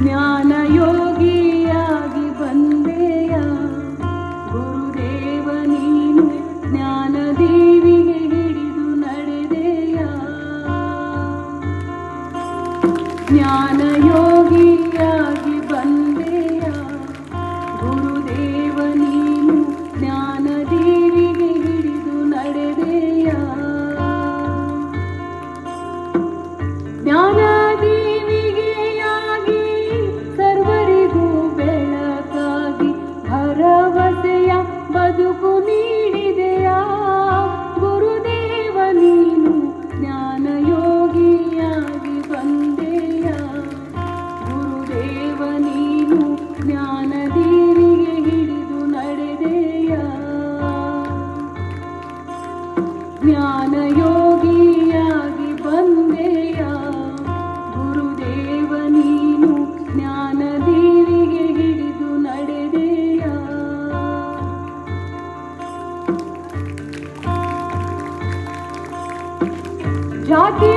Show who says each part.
Speaker 1: ಜ್ಞಾನ ಯೋಗಿಯಾಗಿ ಬಂದೆಯ ಗುರುದೇವ ನೀನು ಜ್ಞಾನ ದೇವಿಗೆ ಹಿಡಿದು ನಡೆದೆಯ ಜ್ಞಾನ ಯೋಗಿಯಾಗಿ ಬಂದೆಯ ಗುರುದೇವ ನೀನು ಜ್ಞಾನ ದೇವಿಗೆ ಹಿಡಿದು ನಡೆದೆಯ ಜ್ಞಾನ ದೇವಿಗೆಯಾಗಿ ಸರ್ವರಿಗೂ ಬೆಳಕಾಗಿ ಭರವಸೆಯ ಬದುಕು ನೀಡಿದೆಯ ಗುರುದೇವ ನೀನು ಜ್ಞಾನ ಯೋಗಿಯಾಗಿ ಬಂದೆಯ ಗುರುದೇವ ನೀನು ಜ್ಞಾನ ದೇವಿಗೆ ಹಿಡಿದು ನಡೆದೆಯ ಜ್ಞಾನ ಯೋಗಿಯಾಗಿ ಬಂದೆಯ ಗುರುದೇವ ನೀನು ಜ್ಞಾನ ದೇವಿಗೆ ಹಿಡಿದು ನಡೆದೆಯ ಜಾತಿ